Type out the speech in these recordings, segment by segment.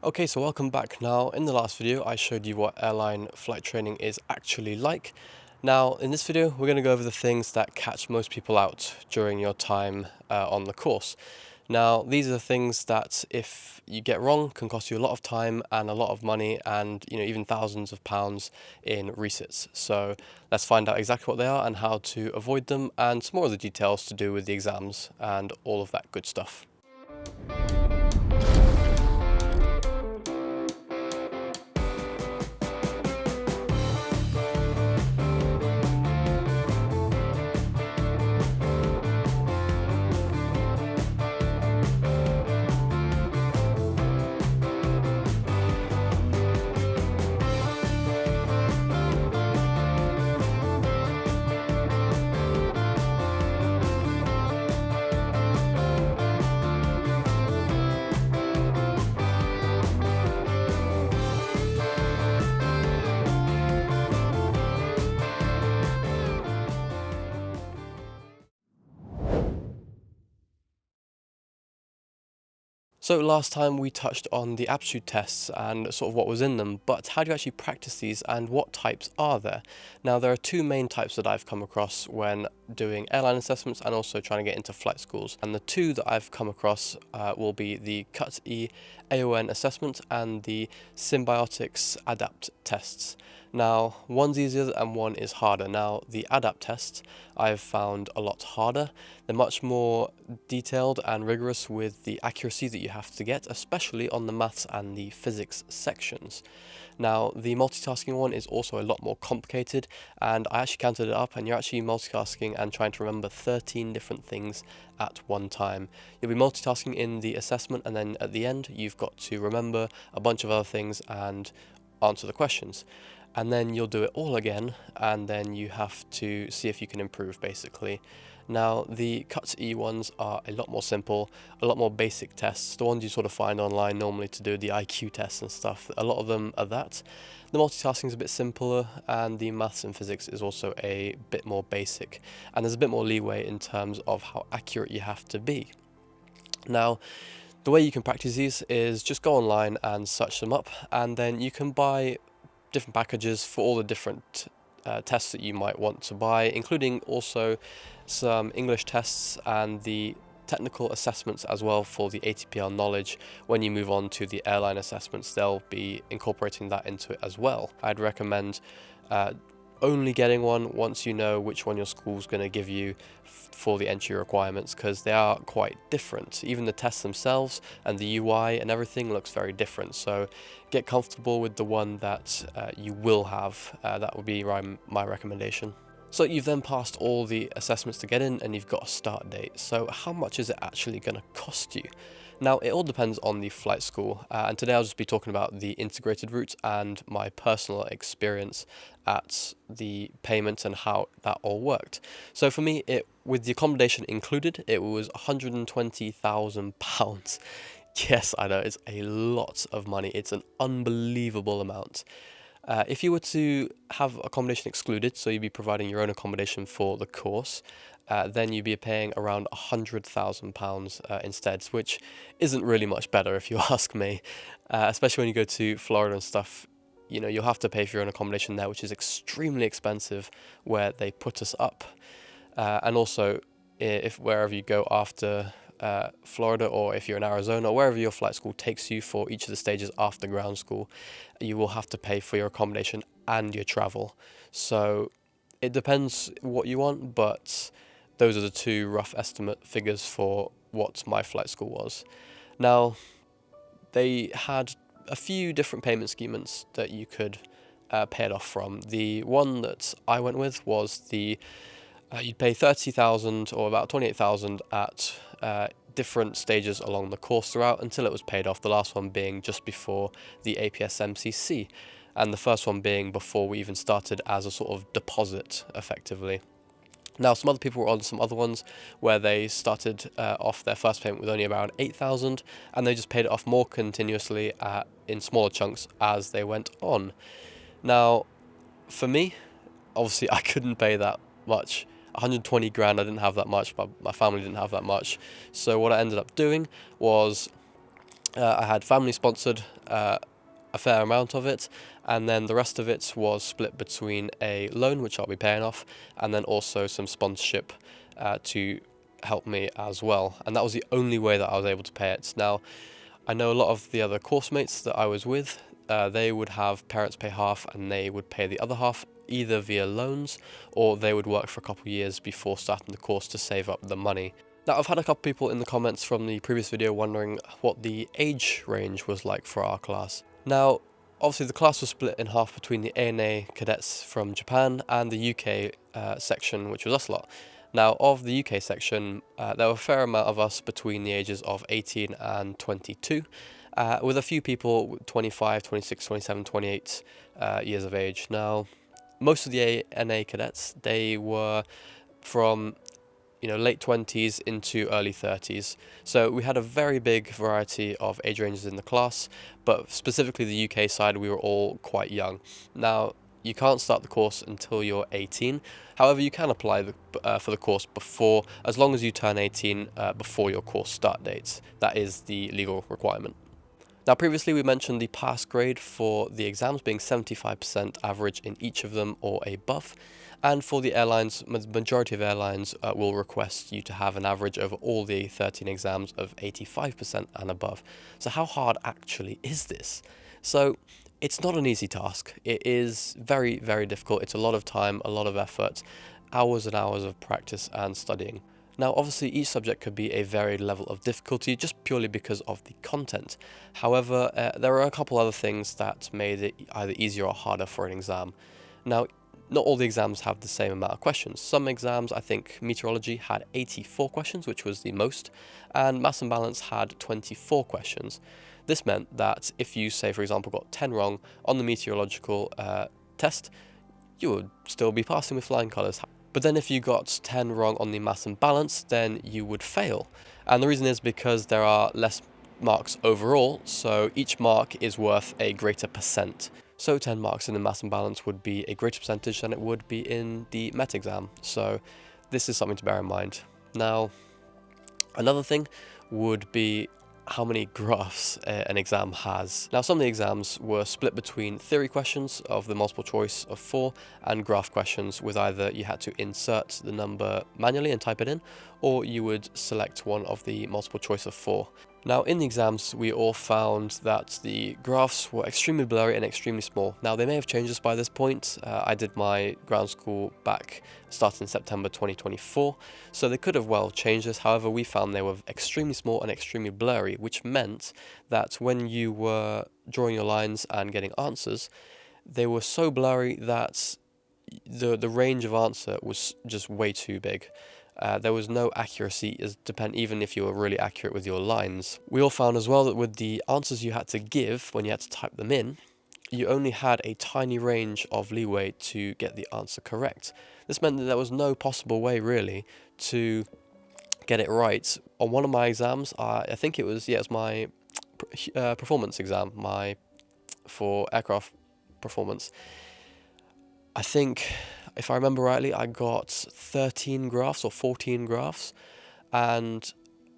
Okay, so welcome back. Now, in the last video, I showed you what airline flight training is actually like. Now, in this video, we're going to go over the things that catch most people out during your time on the course. Now, these are the things that if you get wrong can cost you a lot of time and a lot of money and, even thousands of pounds in resits. So let's find out exactly what they are and how to avoid them and some more of the details to do with the exams and all of that good stuff. So last time we touched on the aptitude tests and sort of what was in them, but how do you actually practice these and what types are there? Now there are two main types that I've come across when doing airline assessments and also trying to get into flight schools. And the two that I've come across will be the CUT-E AON assessment and the Symbiotics ADAPT tests. Now, one's easier and one is harder. Now, the ADAPT tests I've found a lot harder. They're much more detailed and rigorous with the accuracy that you have to get, especially on the maths and the physics sections. Now, the multitasking one is also a lot more complicated, and I actually counted it up, and you're actually multitasking and trying to remember 13 different things at one time. You'll be multitasking in the assessment, and then at the end, you've got to remember a bunch of other things and answer the questions. And then you'll do it all again, and then you have to see if you can improve, basically. Now, the CUT-E ones are a lot more simple, a lot more basic tests, the ones you sort of find online normally to do the IQ tests and stuff. A lot of them are that. The multitasking is a bit simpler, and the maths and physics is also a bit more basic. And there's a bit more leeway in terms of how accurate you have to be. Now, the way you can practice these is just go online and search them up, and then you can buy different packages for all the different tests that you might want to buy, including also some English tests and the technical assessments as well for the ATPL knowledge. When you move on to the airline assessments, they'll be incorporating that into it as well. I'd recommend only getting one once you know which one your school's going to give you for the entry requirements, because they are quite different. Even the tests themselves and the UI and everything looks very different, so get comfortable with the one that you will have. That would be my recommendation. So you've then passed all the assessments to get in and you've got a start date. So how much is it actually going to cost you? Now, it all depends on the flight school, and today I'll just be talking about the integrated route and my personal experience at the payment and how that all worked. So for me, with the accommodation included, it was £120,000. Yes, I know, it's a lot of money. It's an unbelievable amount. If you were to have accommodation excluded, so you'd be providing your own accommodation for the course, then you'd be paying around £100,000 instead, which isn't really much better if you ask me, especially when you go to Florida and stuff. You'll have to pay for your own accommodation there, which is extremely expensive where they put us up. And also, if wherever you go after Florida, or if you're in Arizona, or wherever your flight school takes you for each of the stages after ground school, you will have to pay for your accommodation and your travel. So it depends what you want, but those are the two rough estimate figures for what my flight school was. Now, they had a few different payment schemes that you could pay it off from. The one that I went with was you'd pay 30,000 or about 28,000 at different stages along the course throughout until it was paid off, the last one being just before the APS MCC, and the first one being before we even started as a sort of deposit, effectively. Now, some other people were on some other ones where they started off their first payment with only around 8,000, and they just paid it off more continuously in smaller chunks as they went on. Now, for me, obviously I couldn't pay that much. 120 grand, I didn't have that much, but my family didn't have that much. So what I ended up doing was I had family sponsored a fair amount of it, and then the rest of it was split between a loan, which I'll be paying off, and then also some sponsorship to help me as well. And that was the only way that I was able to pay it. Now, I know a lot of the other course mates that I was with, they would have parents pay half and they would pay the other half either via loans, or they would work for a couple of years before starting the course to save up the money. Now, I've had a couple people in the comments from the previous video wondering what the age range was like for our class. Now, obviously the class was split in half between the ANA cadets from Japan and the UK section, which was us lot. Now, of the UK section, there were a fair amount of us between the ages of 18 and 22, with a few people 25, 26, 27, 28 years of age. Now, most of the ANA cadets, they were from late 20s into early 30s. So we had a very big variety of age ranges in the class, but specifically the UK side, we were all quite young. Now, you can't start the course until you're 18. However, you can apply for the course before, as long as you turn 18 before your course start dates. That is the legal requirement. Now, previously we mentioned the pass grade for the exams being 75% average in each of them or above. And for the airlines, the majority of airlines will request you to have an average over all the 13 exams of 85% and above. So how hard actually is this? So it's not an easy task. It is very, very difficult. It's a lot of time, a lot of effort, hours and hours of practice and studying. Now, obviously, each subject could be a varied level of difficulty just purely because of the content. However, there are a couple other things that made it either easier or harder for an exam. Now, not all the exams have the same amount of questions. Some exams, I think meteorology had 84 questions, which was the most, and mass and balance had 24 questions. This meant that if you, say, for example, got 10 wrong on the meteorological test, you would still be passing with flying colours. But then if you got 10 wrong on the mass and balance, then you would fail. And the reason is because there are less marks overall, so each mark is worth a greater percent. So 10 marks in the mass and balance would be a greater percentage than it would be in the MET exam. So this is something to bear in mind. Now, another thing would be how many graphs an exam has. Now, some of the exams were split between theory questions of the multiple choice of 4 and graph questions with either you had to insert the number manually and type it in, or you would select one of the multiple choice of 4. Now, in the exams, we all found that the graphs were extremely blurry and extremely small. Now, they may have changed this by this point. I did my ground school back starting in September 2024, so they could have well changed this. However, we found they were extremely small and extremely blurry, which meant that when you were drawing your lines and getting answers, they were so blurry that the range of answer was just way too big. There was no accuracy, even if you were really accurate with your lines. We all found as well that with the answers you had to give when you had to type them in, you only had a tiny range of leeway to get the answer correct. This meant that there was no possible way really to get it right. On one of my exams, I think it was my performance exam, for aircraft performance. I think, if I remember rightly, I got 13 graphs or 14 graphs, and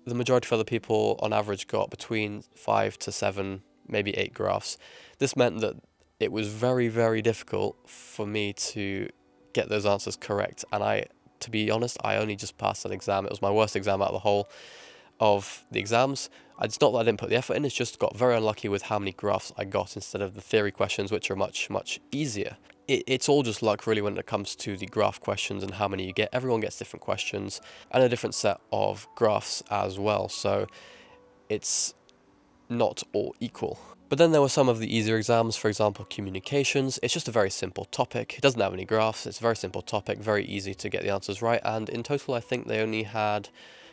the majority of other people on average got between 5 to 7, maybe 8 graphs. This meant that it was very, very difficult for me to get those answers correct, and to be honest, I only just passed that exam. It was my worst exam out of the whole of the exams. It's not that I didn't put the effort in, it's just got very unlucky with how many graphs I got instead of the theory questions, which are much, much easier. It's all just luck really when it comes to the graph questions and how many you get. Everyone gets different questions and a different set of graphs as well, so it's not all equal. But then there were some of the easier exams, for example, communications. It's just a very simple topic. It doesn't have any graphs. It's a very simple topic, very easy to get the answers right. And in total, I think they only had,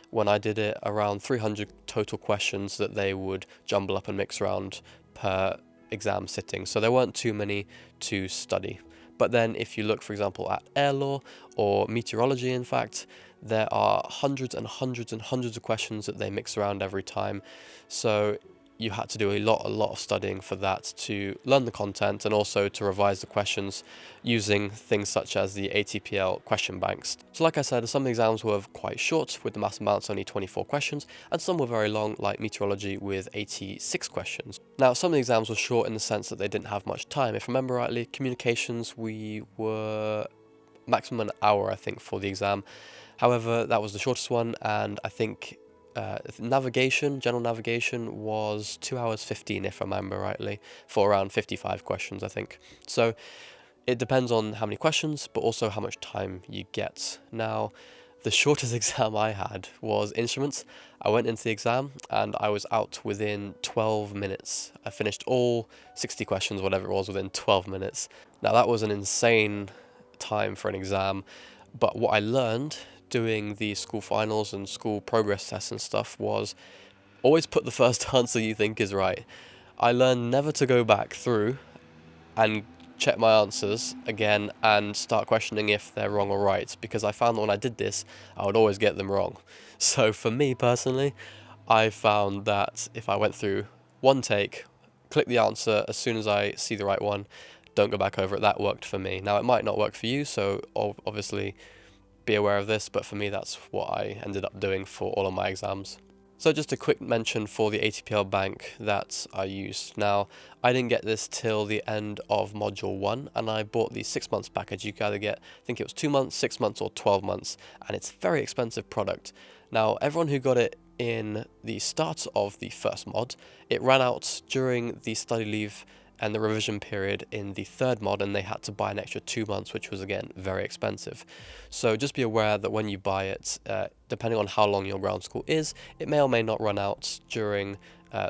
when I did it, around 300 total questions that they would jumble up and mix around per exam sitting. So there weren't too many to study. But then if you look, for example, at air law or meteorology, in fact, there are hundreds and hundreds and hundreds of questions that they mix around every time. So you had to do a lot of studying for that to learn the content and also to revise the questions using things such as the ATPL question banks. So like I said, some exams were quite short with the mass amounts only 24 questions, and some were very long like meteorology with 86 questions. Now some of the exams were short in the sense that they didn't have much time. If I remember rightly, communications, we were maximum an hour I think for the exam. However, that was the shortest one, and I think general navigation was 2 hours 15 if I remember rightly, for around 55 questions I think. So it depends on how many questions, but also how much time you get. Now, the shortest exam I had was instruments. I went into the exam and I was out within 12 minutes. I finished all 60 questions, whatever it was, within 12 minutes. Now that was an insane time for an exam, but what I learned doing the school finals and school progress tests and stuff was always put the first answer you think is right. I learned never to go back through and check my answers again and start questioning if they're wrong or right, because I found that when I did this, I would always get them wrong. So for me personally, I found that if I went through one take, click the answer as soon as I see the right one, don't go back over it, that worked for me. Now it might not work for you, so obviously be aware of this, but for me that's what I ended up doing for all of my exams. So just a quick mention for the ATPL bank that I used. Now, I didn't get this till the end of module 1, and I bought the 6 months package. You can either get, I think it was 2 months, 6 months, or 12 months, and it's a very expensive product. Now, everyone who got it in the start of the first mod, it ran out during the study leave and the revision period in the third mod, and they had to buy an extra 2 months, which was again very expensive. So just be aware that when you buy it, depending on how long your ground school is, it may or may not run out during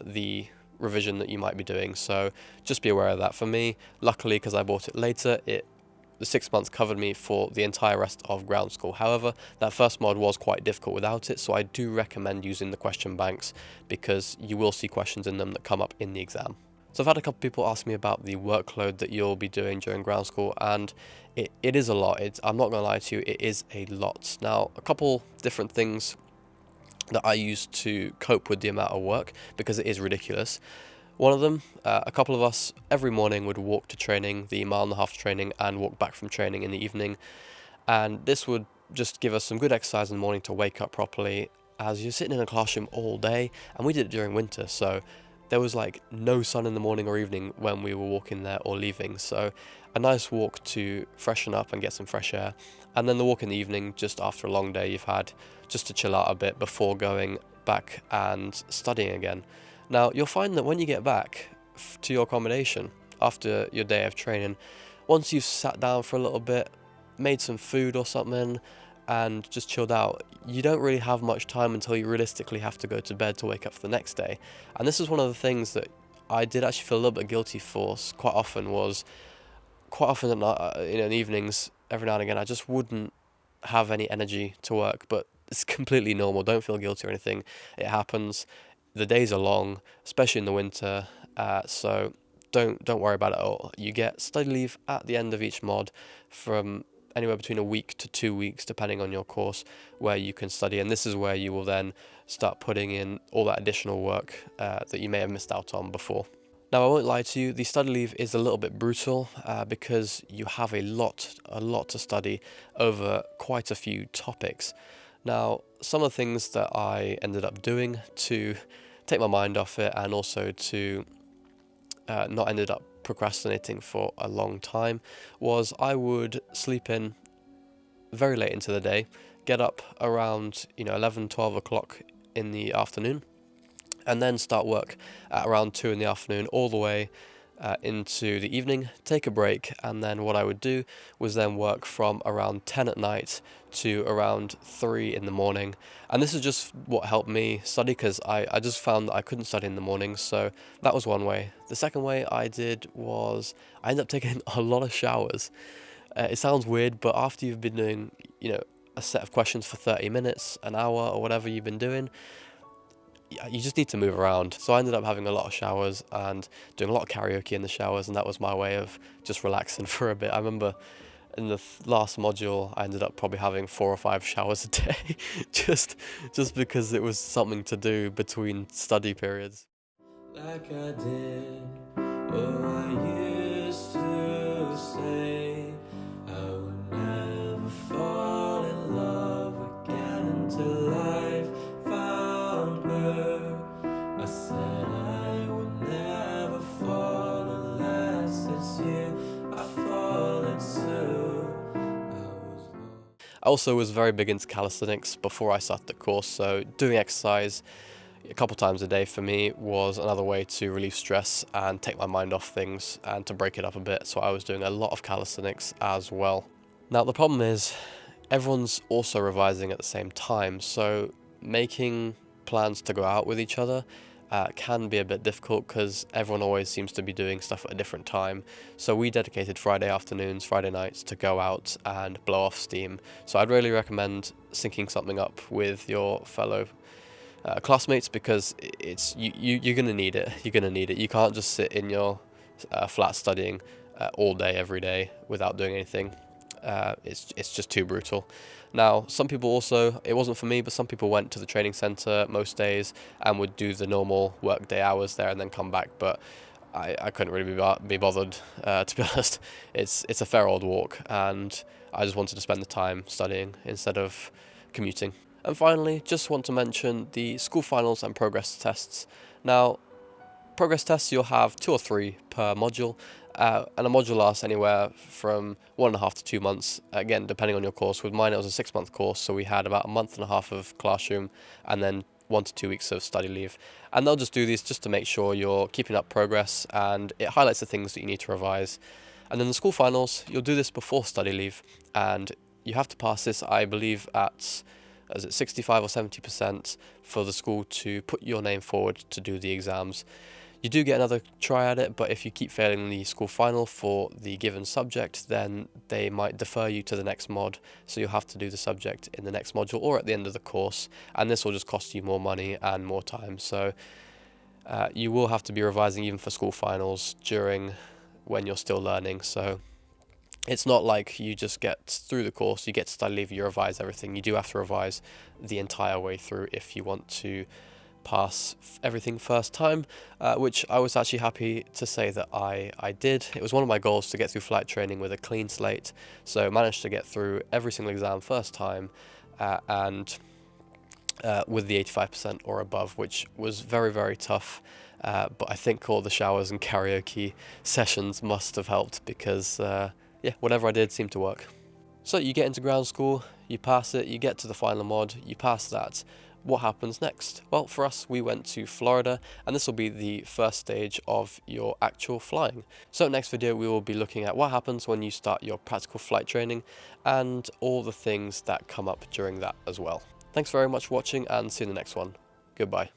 the revision that you might be doing. So just be aware of that. For me, luckily, because I bought it later, the 6 months covered me for the entire rest of ground school. However, that first mod was quite difficult without it, so I do recommend using the question banks because you will see questions in them that come up in the exam. So I've had a couple people ask me about the workload that you'll be doing during ground school, and it is a lot. I'm not going to lie to you, it is a lot. Now, a couple different things that I use to cope with the amount of work, because it is ridiculous. One of them, a couple of us every morning would walk to training, the 1.5 training, and walk back from training in the evening. And this would just give us some good exercise in the morning to wake up properly, as you're sitting in a classroom all day, and we did it during winter, so there was like no sun in the morning or evening when we were walking there or leaving. So a nice walk to freshen up and get some fresh air, and then the walk in the evening just after a long day you've had, just to chill out a bit before going back and studying again. Now you'll find that when you get back to your accommodation after your day of training, once you've sat down for a little bit, made some food or something, and just chilled out, you don't really have much time until you realistically have to go to bed to wake up for the next day. And this is one of the things that I did actually feel a little bit guilty for quite often at night, in the evenings, every now and again, I just wouldn't have any energy to work, but it's completely normal. Don't feel guilty or anything. It happens. The days are long, especially in the winter, so don't worry about it at all. You get study leave at the end of each mod from anywhere between a week to 2 weeks, depending on your course, where you can study. And this is where you will then start putting in all that additional work that you may have missed out on before. Now, I won't lie to you, the study leave is a little bit brutal because you have a lot to study over quite a few topics. Now, some of the things that I ended up doing to take my mind off it, and also to not ended up procrastinating for a long time, was I would sleep in very late into the day, get up around 11, 12 o'clock in the afternoon, and then start work at around 2 in the afternoon all the way into the evening, take a break, and then what I would do was then work from around 10 at night to around 3 in the morning. And this is just what helped me study, because I just found that I couldn't study in the morning, so that was one way. The second way I did was I ended up taking a lot of showers. It sounds weird, but after you've been doing a set of questions for 30 minutes, an hour, or whatever you've been doing, you just need to move around. So I ended up having a lot of showers and doing a lot of karaoke in the showers, and that was my way of just relaxing for a bit. I remember in the last module I ended up probably having 4 or 5 showers a day just because it was something to do between study periods. like I did. Oh, I used to say I would never fall in love again until I found her. I said I would never fall unless it's you I fall into. I also was very big into calisthenics before I started the course, so doing exercise a couple times a day for me was another way to relieve stress and take my mind off things and to break it up a bit, so I was doing a lot of calisthenics as well. Now the problem is everyone's also revising at the same time, so making plans to go out with each other can be a bit difficult because everyone always seems to be doing stuff at a different time. So we dedicated Friday afternoons, Friday nights to go out and blow off steam. So I'd really recommend syncing something up with your fellow classmates, because you're gonna need it. You're gonna need it. You can't just sit in your flat studying all day every day without doing anything. It's just too brutal. Now, some people also, it wasn't for me, but some people went to the training centre most days and would do the normal workday hours there and then come back. But I couldn't really be bothered, to be honest. It's a fair old walk, and I just wanted to spend the time studying instead of commuting. And finally, just want to mention the school finals and progress tests. Now, progress tests, you'll have 2 or 3 per module, and a module lasts anywhere from 1.5 to 2 months, again, depending on your course. With mine, it was a 6-month course, so we had about a month and a half of classroom and then 1 to 2 weeks of study leave. And they'll just do these just to make sure you're keeping up progress, and it highlights the things that you need to revise. And then the school finals, you'll do this before study leave, and you have to pass this, I believe, at 65 or 70% for the school to put your name forward to do the exams. You do get another try at it, but if you keep failing the school final for the given subject, then they might defer you to the next mod, so you'll have to do the subject in the next module or at the end of the course, and this will just cost you more money and more time. So you will have to be revising even for school finals when you're still learning. So it's not like you just get through the course, you get to study leave, you revise everything. You do have to revise the entire way through if you want to pass everything first time, which I was actually happy to say that I did. It was one of my goals to get through flight training with a clean slate, so I managed to get through every single exam first time, and with the 85% or above, which was very, very tough. But I think all the showers and karaoke sessions must have helped, because yeah, whatever I did seemed to work. So you get into ground school, you pass it, you get to the final mod, you pass that. What happens next? Well, for us, we went to Florida, and this will be the first stage of your actual flying. So next video, we will be looking at what happens when you start your practical flight training and all the things that come up during that as well. Thanks very much for watching, and see you in the next one. Goodbye.